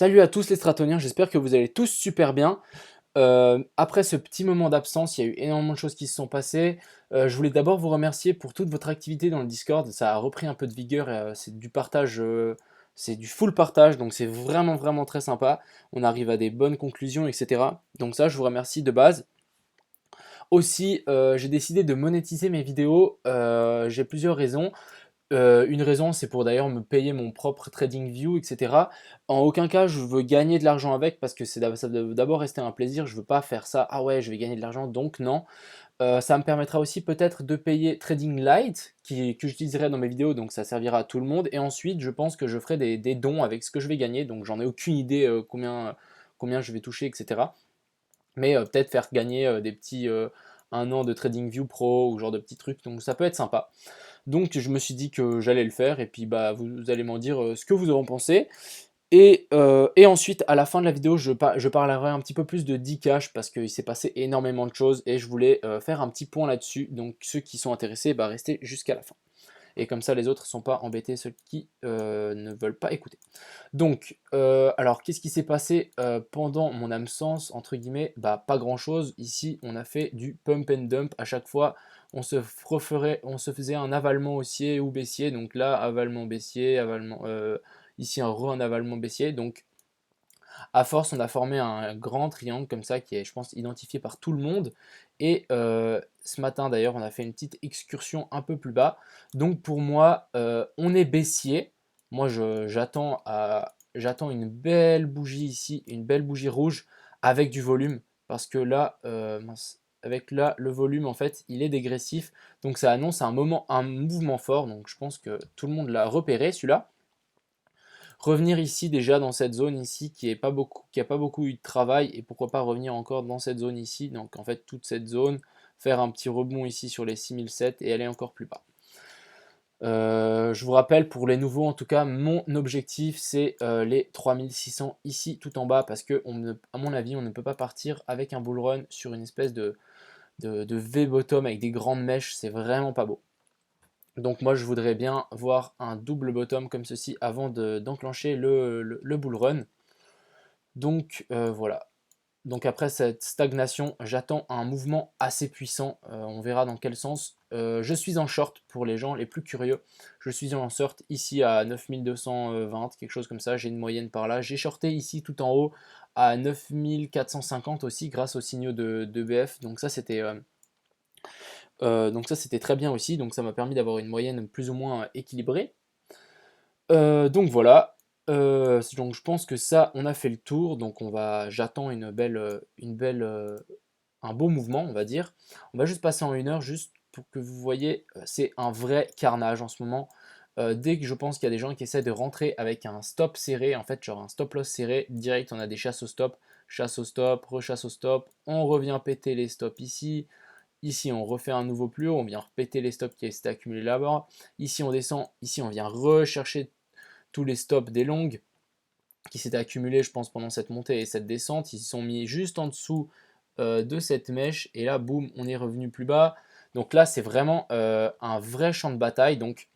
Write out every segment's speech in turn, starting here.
Salut à tous les Stratoniens, j'espère que vous allez tous super bien. Après ce petit moment d'absence, il y a eu énormément de choses qui se sont passées. Je voulais d'abord vous remercier pour toute votre activité dans le Discord. Ça a repris un peu de vigueur, c'est du partage, c'est du full partage, donc c'est vraiment vraiment très sympa. On arrive à des bonnes conclusions, etc. Donc ça, je vous remercie de base. Aussi, j'ai décidé de monétiser mes vidéos. J'ai plusieurs raisons. Une raison, c'est pour d'ailleurs me payer mon propre TradingView, etc. En aucun cas, je veux gagner de l'argent avec parce que ça doit d'abord rester un plaisir. Je veux pas faire ça. Ah ouais, je vais gagner de l'argent, donc non. Ça me permettra aussi peut-être de payer Trading Light que j'utiliserai dans mes vidéos, donc ça servira à tout le monde. Et ensuite, je pense que je ferai des dons avec ce que je vais gagner. Donc j'en ai aucune idée combien je vais toucher, etc. Mais peut-être faire gagner des petits 1 an de TradingView Pro ou genre de petits trucs. Donc ça peut être sympa. Donc je me suis dit que j'allais le faire et puis bah vous allez m'en dire ce que vous en pensez. Et ensuite à la fin de la vidéo je parlerai un petit peu plus de Dcash parce qu'il s'est passé énormément de choses et je voulais faire un petit point là-dessus. Donc ceux qui sont intéressés, bah restez jusqu'à la fin. Et comme ça les autres ne sont pas embêtés, ceux qui ne veulent pas écouter. Donc, alors qu'est-ce qui s'est passé pendant mon absence, entre guillemets? Bah pas grand-chose. Ici, on a fait du pump and dump. À chaque fois, on se faisait un avalement haussier ou baissier. Donc là, avalement baissier, avalement, ici un avalement baissier. Donc, à force, on a formé un grand triangle comme ça qui est, je pense, identifié par tout le monde. Et ce matin, d'ailleurs, on a fait une petite excursion un peu plus bas. Donc pour moi, on est baissier. Moi, j'attends une belle bougie ici, une belle bougie rouge avec du volume. Parce que là, avec là, le volume, en fait, il est dégressif. Donc ça annonce un mouvement fort. Donc je pense que tout le monde l'a repéré, celui-là. Revenir ici déjà dans cette zone ici qui a pas beaucoup eu de travail et pourquoi pas revenir encore dans cette zone ici, donc en fait toute cette zone, faire un petit rebond ici sur les 6007 et aller encore plus bas. Je vous rappelle pour les nouveaux en tout cas, mon objectif c'est les 3600 ici tout en bas parce que à mon avis on ne peut pas partir avec un bull run sur une espèce de V-bottom avec des grandes mèches, c'est vraiment pas beau. Donc moi je voudrais bien voir un double bottom comme ceci avant d'enclencher le bull run. Donc voilà. Donc après cette stagnation, j'attends un mouvement assez puissant. On verra dans quel sens. Je suis en short pour les gens les plus curieux. Je suis en short ici à 9220, quelque chose comme ça. J'ai une moyenne par là. J'ai shorté ici tout en haut à 9450 aussi grâce aux signaux de BF. Donc ça c'était très bien aussi. Donc ça m'a permis d'avoir une moyenne plus ou moins équilibrée. Donc voilà. Donc je pense que ça, on a fait le tour. Donc j'attends un beau mouvement, on va dire. On va juste passer en 1 heure, juste pour que vous voyez, c'est un vrai carnage en ce moment. Dès que je pense qu'il y a des gens qui essaient de rentrer avec un stop serré, en fait, genre un stop loss serré, direct, on a des chasses au stop, rechasse au stop. On revient péter les stops ici. Ici, on refait un nouveau plus haut, on vient repéter les stops qui étaient accumulés là-bas. Ici, on descend. Ici, on vient rechercher tous les stops des longues qui s'étaient accumulés, je pense, pendant cette montée et cette descente. Ils se sont mis juste en dessous de cette mèche. Et là, boum, on est revenu plus bas. Donc là, c'est vraiment un vrai champ de bataille. Donc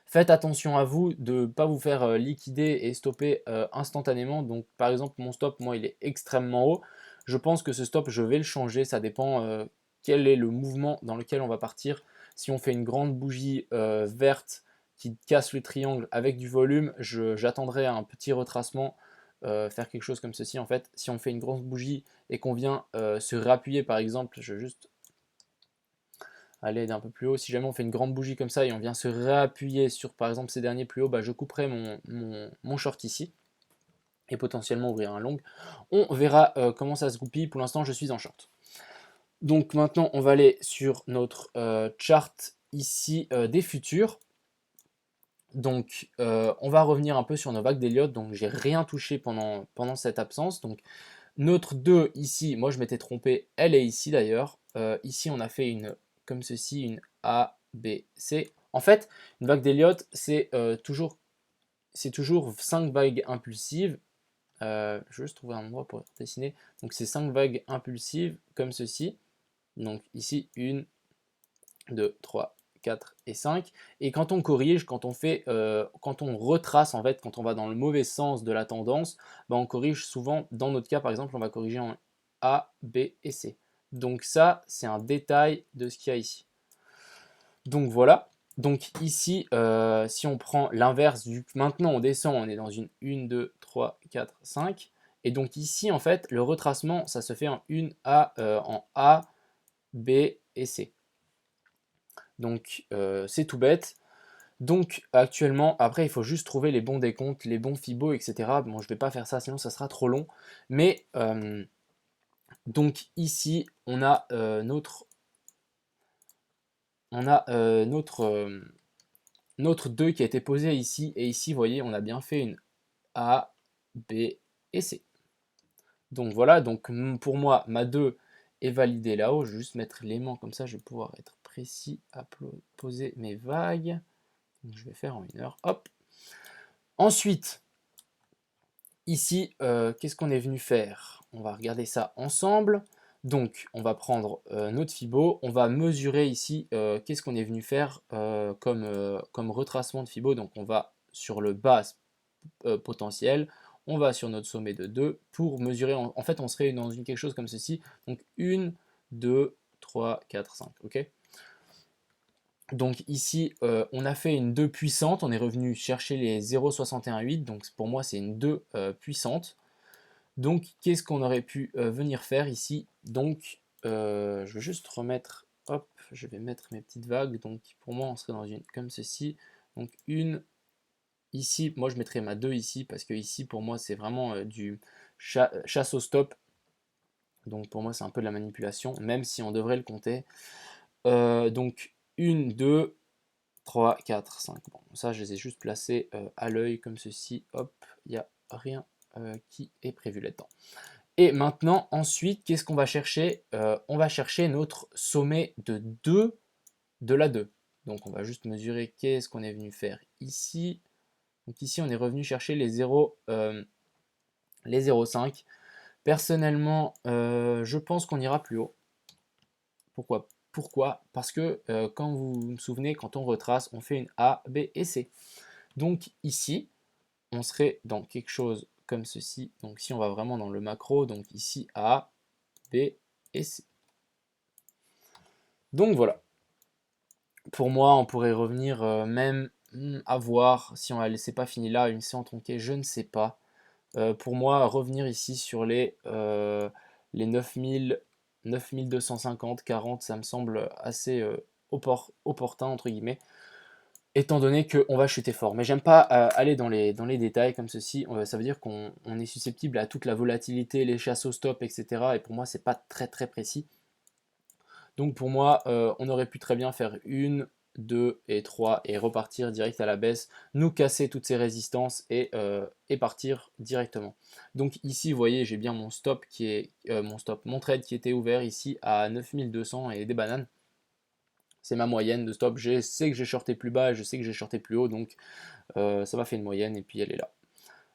faites attention à vous de ne pas vous faire liquider et stopper instantanément. Donc par exemple, mon stop, moi, il est extrêmement haut. Je pense que ce stop, je vais le changer. Ça dépend quel est le mouvement dans lequel on va partir. Si on fait une grande bougie verte qui casse le triangle avec du volume, j'attendrai un petit retracement, faire quelque chose comme ceci en fait. Si on fait une grande bougie et qu'on vient se réappuyer par exemple, je vais juste aller d'un peu plus haut. Si jamais on fait une grande bougie comme ça et on vient se réappuyer sur par exemple ces derniers plus hauts, bah, je couperai mon short ici et potentiellement ouvrir un long. On verra comment ça se goupille. Pour l'instant, je suis en short. Donc maintenant, on va aller sur notre chart ici des futurs. Donc on va revenir un peu sur nos vagues d'Elliott. Donc j'ai rien touché pendant cette absence. Donc notre 2 ici, moi je m'étais trompé, elle est ici d'ailleurs. Ici on a fait une comme ceci, une A, B, C. En fait, une vague d'Elliott, c'est toujours 5 vagues impulsives. Je vais juste trouver un endroit pour dessiner. Donc c'est 5 vagues impulsives comme ceci. Donc ici, 1, 2, 3, 4 et 5. Et quand on corrige, quand on retrace en fait, quand on va dans le mauvais sens de la tendance, bah, on corrige souvent, dans notre cas par exemple, on va corriger en A, B et C. Donc ça, c'est un détail de ce qu'il y a ici. Donc voilà. Donc ici, si on prend l'inverse, vu que maintenant on descend, on est dans une 1, 2, 3, 4, 5. Et donc ici, en fait, le retracement, ça se fait en en A, B et C. Donc c'est tout bête. Donc actuellement, après, il faut juste trouver les bons décomptes, les bons Fibo, etc. Bon, je ne vais pas faire ça, sinon ça sera trop long. Mais donc ici, on a notre 2 qui a été posé ici. Et ici, vous voyez, on a bien fait une A, B et C. Donc voilà, donc pour moi, ma 2 est validée là-haut. Je vais juste mettre l'aimant comme ça, je vais pouvoir être précis à poser mes vagues. Donc je vais faire en 1 heure. Hop. Ensuite, ici, qu'est-ce qu'on est venu faire? On va regarder ça ensemble. Donc, on va prendre notre Fibo, on va mesurer ici qu'est-ce qu'on est venu faire comme retracement de Fibo. Donc, on va sur le bas potentiel, on va sur notre sommet de 2 pour mesurer. En fait, on serait dans quelque chose comme ceci. Donc, 1, 2, 3, 4, 5. OK? Donc ici, on a fait une 2 puissante, on est revenu chercher les 0,618, donc pour moi c'est une 2 puissante. Donc qu'est-ce qu'on aurait pu venir faire ici? Donc je vais juste remettre, hop, je vais mettre mes petites vagues, donc pour moi on serait dans une comme ceci. Donc une, ici, moi je mettrais ma 2 ici, parce que ici pour moi c'est vraiment du chasse au stop. Donc pour moi c'est un peu de la manipulation, même si on devrait le compter. Donc 1, 2, 3, 4, 5. Bon, ça, je les ai juste placés à l'œil comme ceci. Hop, il n'y a rien qui est prévu là-dedans. Et maintenant, ensuite, qu'est-ce qu'on va chercher? On va chercher notre sommet de 2 de la 2. Donc, on va juste mesurer qu'est-ce qu'on est venu faire ici. Donc, ici, on est revenu chercher les 0,5. Personnellement, je pense qu'on ira plus haut. Pourquoi? Parce que quand vous vous souvenez, quand on retrace, on fait une A, B et C. Donc ici, on serait dans quelque chose comme ceci. Donc si on va vraiment dans le macro, donc ici A, B et C. Donc voilà. Pour moi, on pourrait revenir même à voir si on la laissait pas fini là, une séance tronquée, je ne sais pas. Pour moi, revenir ici sur les 9000, 9250, 40, ça me semble assez opportun, entre guillemets, étant donné qu'on va chuter fort. Mais j'aime pas aller dans les détails comme ceci. Ça veut dire qu'on est susceptible à toute la volatilité, les chasses au stop, etc. Et pour moi, c'est pas très très précis. Donc pour moi, on aurait pu très bien faire 1, 2 et 3 et repartir direct à la baisse, nous casser toutes ces résistances et partir directement. Donc ici, vous voyez, j'ai bien mon stop qui est mon trade qui était ouvert ici à 9200 et des bananes. C'est ma moyenne de stop. Je sais que j'ai shorté plus bas et je sais que j'ai shorté plus haut, donc ça m'a fait une moyenne et puis elle est là.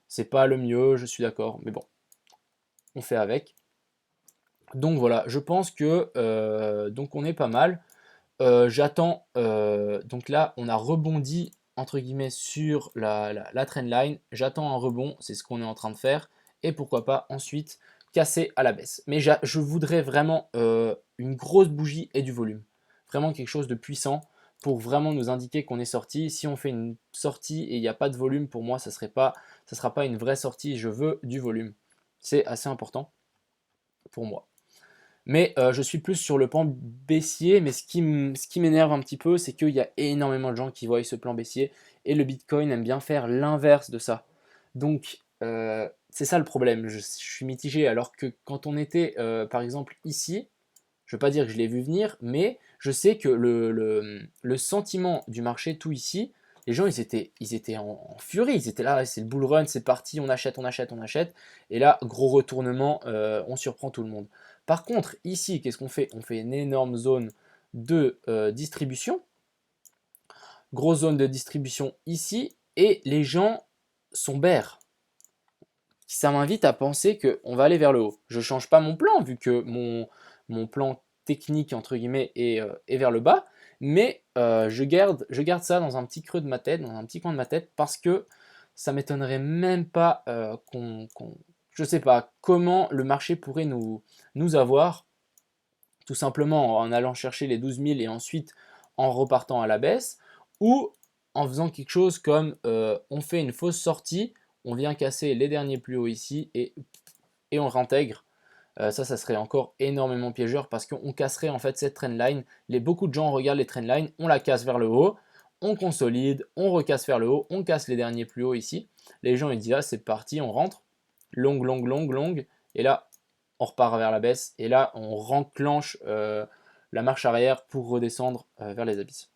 C'est pas le mieux, je suis d'accord, mais bon, on fait avec. Donc voilà, je pense que donc on est pas mal. J'attends, donc là on a rebondi entre guillemets sur la trendline. J'attends un rebond, c'est ce qu'on est en train de faire. Et pourquoi pas ensuite casser à la baisse. Mais je voudrais vraiment une grosse bougie et du volume. Vraiment quelque chose de puissant pour vraiment nous indiquer qu'on est sorti. Si on fait une sortie et il n'y a pas de volume, pour moi, ça ne sera pas une vraie sortie. Je veux du volume. C'est assez important pour moi. Mais je suis plus sur le plan baissier, mais ce qui m'énerve un petit peu, c'est qu'il y a énormément de gens qui voient ce plan baissier, et le Bitcoin aime bien faire l'inverse de ça. Donc c'est ça le problème, je suis mitigé, alors que quand on était par exemple ici, je ne veux pas dire que je l'ai vu venir, mais je sais que le sentiment du marché tout ici, les gens ils étaient en furie, ils étaient là, c'est le bull run, c'est parti, on achète, on achète, on achète, et là, gros retournement, on surprend tout le monde. Par contre, ici, qu'est-ce qu'on fait? On fait une énorme zone de distribution, grosse zone de distribution ici, et les gens sont bears. Ça m'invite à penser qu'on va aller vers le haut. Je ne change pas mon plan, vu que mon plan technique, entre guillemets, est vers le bas, Mais je garde ça dans un petit creux de ma tête, dans un petit coin de ma tête, parce que ça m'étonnerait même pas je sais pas comment le marché pourrait nous avoir, tout simplement en allant chercher les 12 000 et ensuite en repartant à la baisse, ou en faisant quelque chose comme on fait une fausse sortie, on vient casser les derniers plus hauts ici et on réintègre. Ça serait encore énormément piégeur parce qu'on casserait en fait cette trendline. Beaucoup de gens regardent les trendlines, on la casse vers le haut, on consolide, on recasse vers le haut, on casse les derniers plus hauts ici. Les gens ils disent ah c'est parti, on rentre, longue, longue, longue, longue, et là on repart vers la baisse, et là on renclenche la marche arrière pour redescendre vers les abysses.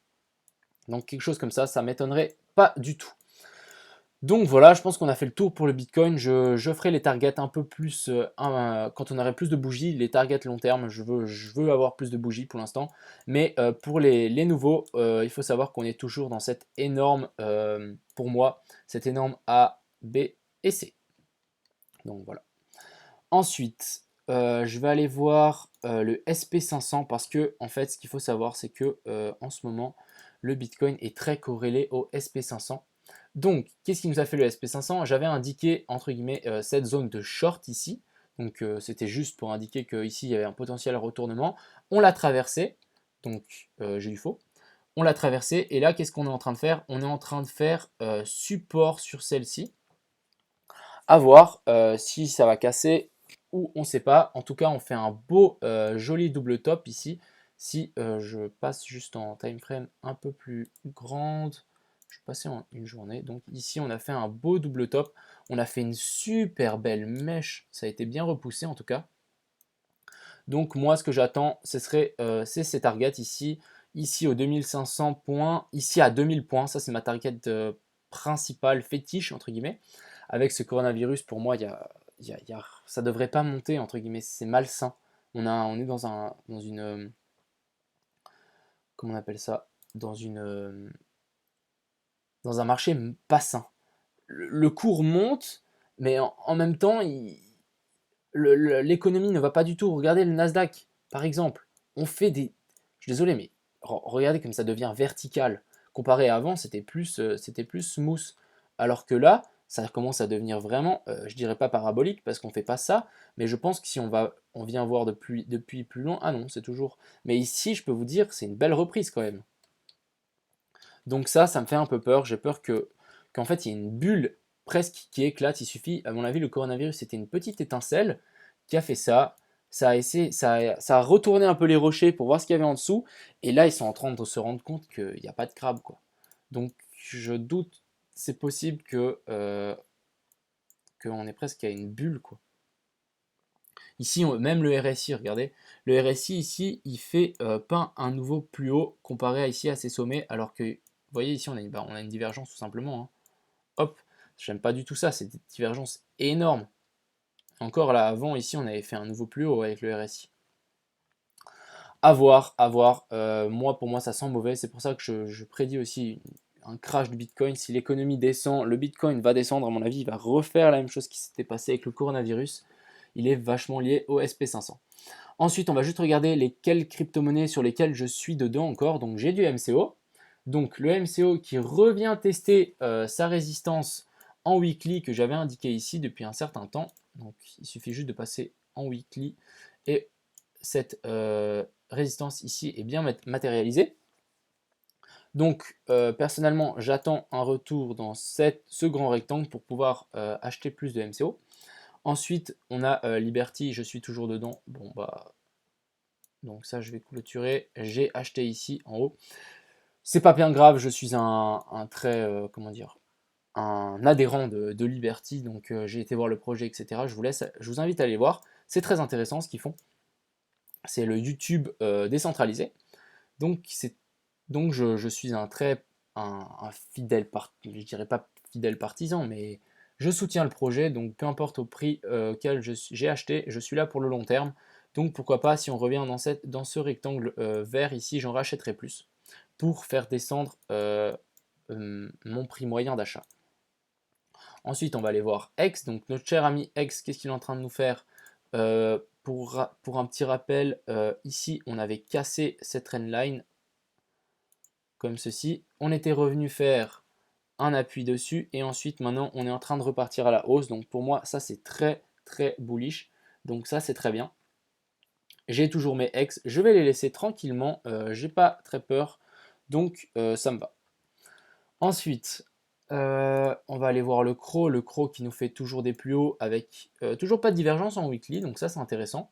Donc quelque chose comme ça m'étonnerait pas du tout. Donc voilà, je pense qu'on a fait le tour pour le Bitcoin. Je ferai les targets un peu plus quand on aurait plus de bougies, les targets long terme. Je veux avoir plus de bougies pour l'instant. Mais pour les nouveaux, il faut savoir qu'on est toujours dans cette énorme, pour moi, cette énorme A, B et C. Donc voilà. Ensuite, je vais aller voir le SP500 parce que en fait, ce qu'il faut savoir, c'est que en ce moment, le Bitcoin est très corrélé au SP500. Donc, qu'est-ce qui nous a fait le SP500? J'avais indiqué, entre guillemets, cette zone de short ici. Donc, c'était juste pour indiquer qu'ici, il y avait un potentiel retournement. On l'a traversé. Donc, j'ai eu faux. On l'a traversé. Et là, qu'est-ce qu'on est en train de faire? On est en train de faire support sur celle-ci. À voir si ça va casser ou on ne sait pas. En tout cas, on fait un beau, joli double top ici. Si je passe juste en time frame un peu plus grande, je suis passé en une journée. Donc ici, on a fait un beau double top. On a fait une super belle mèche. Ça a été bien repoussé en tout cas. Donc moi, ce que j'attends, c'est ces targets ici. Ici aux 2500 points, ici à 2000 points. Ça, c'est ma target principale, fétiche, entre guillemets. Avec ce coronavirus, pour moi, ça ne devrait pas monter, entre guillemets. C'est malsain. On est dans une, comment on appelle ça? Dans un marché pas sain. Le cours monte, mais en même temps, l'économie ne va pas du tout. Regardez le Nasdaq, par exemple. On fait des... Je suis désolé, mais regardez comme ça devient vertical. Comparé à avant, c'était plus smooth. Alors que là, ça commence à devenir vraiment, je dirais pas parabolique parce qu'on fait pas ça, mais je pense que si on vient voir depuis plus loin, ah non, c'est toujours. Mais ici, je peux vous dire, c'est une belle reprise quand même. Donc ça me fait un peu peur. J'ai peur qu'en fait, il y ait une bulle presque qui éclate. Il suffit, à mon avis, le coronavirus, c'était une petite étincelle qui a fait ça. Ça a retourné un peu les rochers pour voir ce qu'il y avait en dessous. Et là, ils sont en train de se rendre compte qu'il n'y a pas de crabe, quoi. Donc, je doute, c'est possible qu'on est presque à une bulle, quoi. Ici, même le RSI, regardez, le RSI ici, il fait pas un nouveau plus haut comparé à ici à ses sommets, alors que, vous voyez ici, on a une divergence tout simplement, hein. Hop, j'aime pas du tout ça, c'est des divergences énormes. Encore là, avant, ici, on avait fait un nouveau plus haut avec le RSI. À voir, à voir. Pour moi, ça sent mauvais. C'est pour ça que je prédis aussi un crash du Bitcoin. Si l'économie descend, le Bitcoin va descendre. À mon avis, il va refaire la même chose qui s'était passé avec le coronavirus. Il est vachement lié au SP500. Ensuite, on va juste regarder lesquelles crypto-monnaies sur lesquelles je suis dedans encore. Donc, j'ai du MCO. Donc, le MCO qui revient tester sa résistance en weekly que j'avais indiqué ici depuis un certain temps. Donc, il suffit juste de passer en weekly et cette résistance ici est bien matérialisée. Donc, personnellement, j'attends un retour dans ce grand rectangle pour pouvoir acheter plus de MCO. Ensuite, on a Liberty, je suis toujours dedans. Bon, bah, donc ça, je vais clôturer. J'ai acheté ici en haut. C'est pas bien grave, je suis un très, comment dire, un adhérent de Liberty, donc j'ai été voir le projet, etc. Je vous invite à aller voir. C'est très intéressant ce qu'ils font. C'est le YouTube décentralisé. Donc, je suis un fidèle, je dirais pas fidèle partisan, mais je soutiens le projet, donc peu importe au prix auquel j'ai acheté, je suis là pour le long terme. Donc pourquoi pas, si on revient dans ce rectangle vert ici, j'en rachèterai plus pour faire descendre mon prix moyen d'achat. Ensuite, on va aller voir X, donc notre cher ami X, qu'est-ce qu'il est en train de nous faire? Pour un petit rappel, ici, on avait cassé cette trendline comme ceci. On était revenu faire un appui dessus et ensuite maintenant on est en train de repartir à la hausse. Donc pour moi ça c'est très très bullish. Donc ça c'est très bien. J'ai toujours mes ex, je vais les laisser tranquillement, j'ai pas très peur, donc ça me va. Ensuite, on va aller voir le CRO qui nous fait toujours des plus hauts avec toujours pas de divergence en weekly, donc ça c'est intéressant.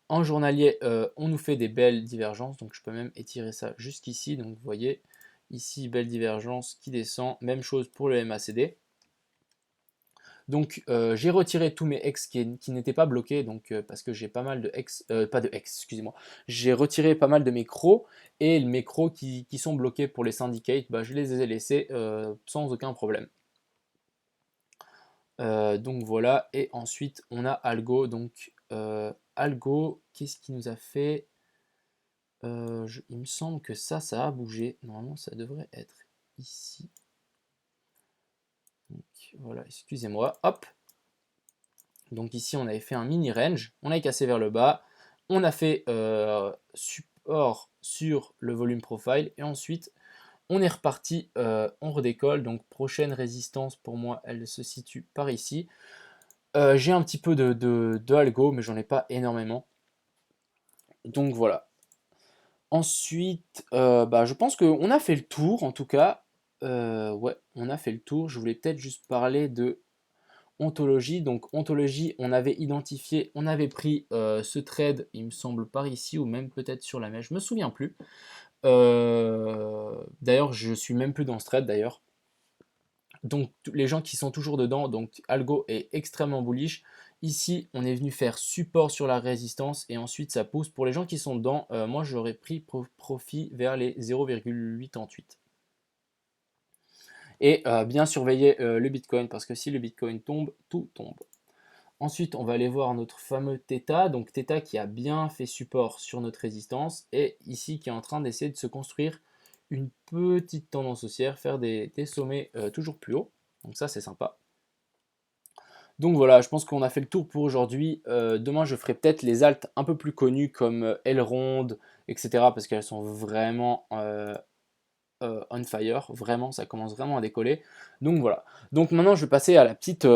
En journalier, on nous fait des belles divergences, donc je peux même étirer ça jusqu'ici, donc vous voyez, ici belle divergence qui descend, même chose pour le MACD. Donc j'ai retiré tous mes ex qui n'étaient pas bloqués, donc parce que j'ai pas mal de ex, pas de ex, excusez-moi. J'ai retiré pas mal de mes crocs, et mes crocs qui sont bloqués pour les syndicates, bah, je les ai laissés sans aucun problème. Donc voilà, et ensuite on a Algo, donc Algo, qu'est-ce qui nous a fait il me semble que ça a bougé, normalement ça devrait être ici. Donc voilà, excusez-moi, hop. Donc ici, on avait fait un mini range, on a cassé vers le bas, on a fait support sur le volume profile, et ensuite, on est reparti, on redécolle. Donc prochaine résistance, pour moi, elle se situe par ici. J'ai un petit peu de algo, mais j'en ai pas énormément. Donc voilà. Ensuite, bah, je pense qu'on a fait le tour, en tout cas. Ouais, on a fait le tour. Je voulais peut-être juste parler de Ontologie. Donc Ontologie, on avait identifié, on avait pris ce trade, il me semble par ici, ou même peut-être sur la mèche, je me souviens plus. D'ailleurs, je suis même plus dans ce trade d'ailleurs. Donc les gens qui sont toujours dedans, donc Algo est extrêmement bullish. Ici, on est venu faire support sur la résistance et ensuite ça pousse. Pour les gens qui sont dedans, moi j'aurais pris profit vers les 0,88. Et bien surveiller le Bitcoin, parce que si le Bitcoin tombe, tout tombe. Ensuite, on va aller voir notre fameux Theta, donc Theta qui a bien fait support sur notre résistance, et ici qui est en train d'essayer de se construire une petite tendance haussière, faire des sommets toujours plus hauts. Donc ça, c'est sympa. Donc voilà, je pense qu'on a fait le tour pour aujourd'hui. Demain, je ferai peut-être les alts un peu plus connues comme Elrond, etc. parce qu'elles sont vraiment on fire, vraiment, ça commence vraiment à décoller. Donc voilà. Donc maintenant, je vais passer à la petite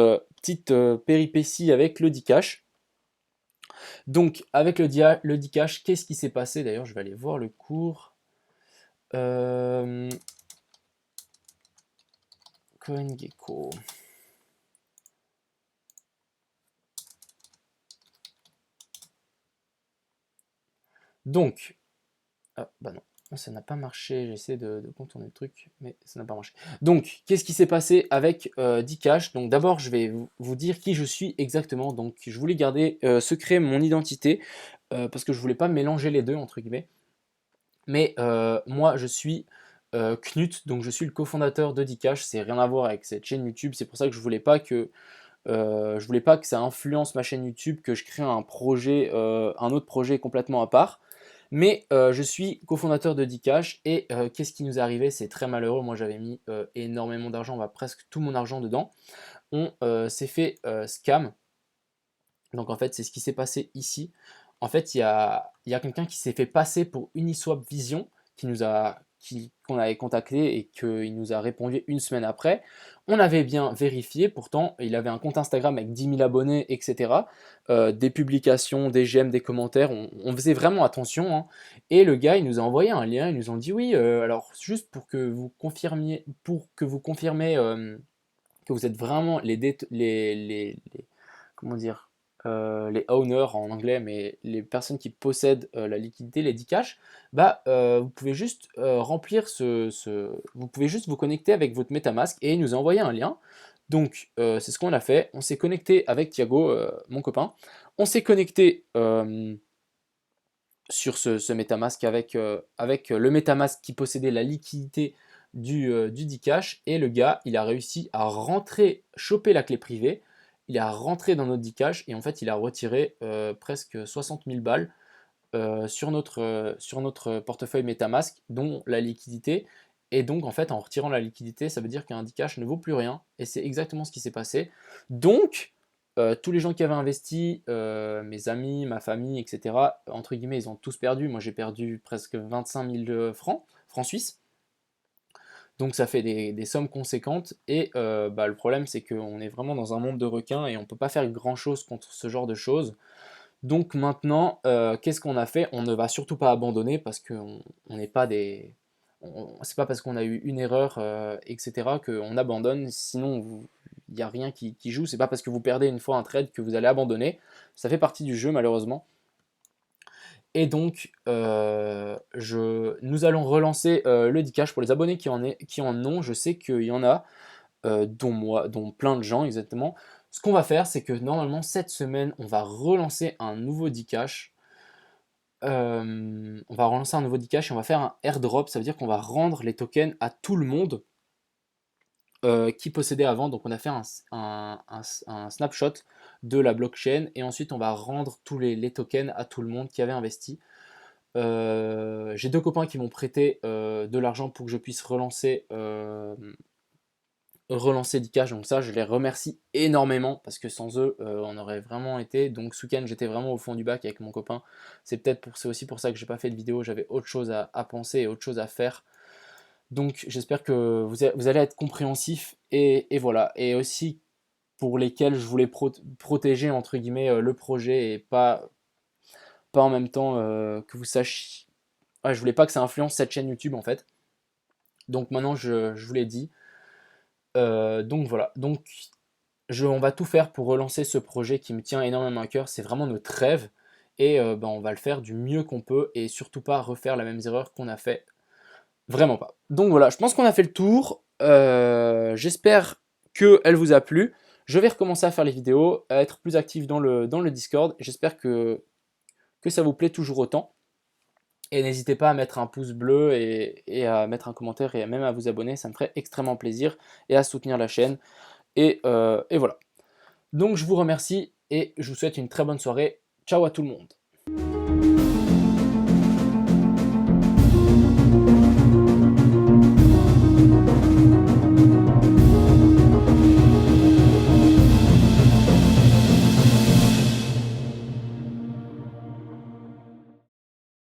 péripétie avec le Dcash. Donc avec le Dcash, qu'est-ce qui s'est passé? D'ailleurs, je vais aller voir le cours. CoinGecko. Donc, ah, bah non, ça n'a pas marché. J'essaie de contourner le truc, mais ça n'a pas marché. Donc, qu'est-ce qui s'est passé avec Dcash? Donc, d'abord, je vais vous dire qui je suis exactement. Donc, je voulais garder secret mon identité parce que je voulais pas mélanger les deux, entre guillemets. Mais moi, je suis Knut, donc je suis le cofondateur de Dcash. C'est rien à voir avec cette chaîne YouTube. C'est pour ça que je voulais pas que ça influence ma chaîne YouTube, que je crée un projet, un autre projet complètement à part. Mais je suis cofondateur de Dcash et qu'est-ce qui nous est arrivé? C'est très malheureux. Moi, j'avais mis énormément d'argent, presque tout mon argent dedans. On s'est fait scam. Donc en fait, c'est ce qui s'est passé ici. En fait, il y a quelqu'un qui s'est fait passer pour Uniswap Vision, qu'on avait contacté et qu'il nous a répondu une semaine après. On avait bien vérifié, pourtant, il avait un compte Instagram avec 10 000 abonnés, etc. Des publications, des j'aime, des commentaires, on faisait vraiment attention, hein. Et le gars, il nous a envoyé un lien, il nous ont dit oui, alors juste pour que vous confirmiez, que vous êtes vraiment comment dire, les owners en anglais, mais les personnes qui possèdent la liquidité, les Dcash, bah, vous pouvez juste remplir vous pouvez juste vous connecter avec votre MetaMask et il nous a envoyé un lien. Donc c'est ce qu'on a fait. On s'est connecté avec Thiago, mon copain. On s'est connecté sur ce MetaMask avec le MetaMask qui possédait la liquidité du Dcash et le gars, il a réussi à rentrer, choper la clé privée, il a rentré dans notre Dcash et en fait, il a retiré presque 60 000 balles sur notre portefeuille MetaMask, dont la liquidité. Et donc, en fait, en retirant la liquidité, ça veut dire qu'un Dcash ne vaut plus rien. Et c'est exactement ce qui s'est passé. Donc, tous les gens qui avaient investi, mes amis, ma famille, etc., entre guillemets, ils ont tous perdu. Moi, j'ai perdu presque 25 000 francs, francs suisses. Donc ça fait des sommes conséquentes et le problème c'est qu'on est vraiment dans un monde de requins et on peut pas faire grand chose contre ce genre de choses. Donc maintenant, qu'est-ce qu'on a fait? On ne va surtout pas abandonner parce qu'on n'est pas des... C'est pas parce qu'on a eu une erreur, etc. qu'on abandonne, sinon il n'y a rien qui joue. C'est pas parce que vous perdez une fois un trade que vous allez abandonner. Ça fait partie du jeu malheureusement. Et donc, nous allons relancer le Dcash pour les abonnés qui en ont. Je sais qu'il y en a, dont moi, dont plein de gens exactement. Ce qu'on va faire, c'est que normalement, cette semaine, on va relancer un nouveau Dcash. On va relancer un nouveau Dcash et on va faire un airdrop. Ça veut dire qu'on va rendre les tokens à tout le monde qui possédait avant. Donc on a fait un snapshot de la blockchain et ensuite on va rendre tous les tokens à tout le monde qui avait investi. J'ai 2 copains qui m'ont prêté de l'argent pour que je puisse relancer Dcash, donc ça je les remercie énormément parce que sans eux on aurait vraiment été, donc ce week-end j'étais vraiment au fond du bac avec mon copain, c'est aussi pour ça que j'ai pas fait de vidéo, j'avais autre chose à penser et autre chose à faire, donc j'espère que vous allez être compréhensif et voilà, et aussi pour lesquels je voulais protéger entre guillemets le projet et pas en même temps que vous sachiez. Ouais, je voulais pas que ça influence cette chaîne YouTube en fait. Donc maintenant je vous l'ai dit. Donc voilà. Donc on va tout faire pour relancer ce projet qui me tient énormément à cœur. C'est vraiment notre rêve. Et on va le faire du mieux qu'on peut et surtout pas refaire la même erreur qu'on a fait. Vraiment pas. Donc voilà, je pense qu'on a fait le tour. J'espère qu'elle vous a plu. Je vais recommencer à faire les vidéos, à être plus actif dans le Discord. J'espère que ça vous plaît toujours autant. Et n'hésitez pas à mettre un pouce bleu et à mettre un commentaire et même à vous abonner, ça me ferait extrêmement plaisir et à soutenir la chaîne. Et voilà. Donc je vous remercie et je vous souhaite une très bonne soirée. Ciao à tout le monde.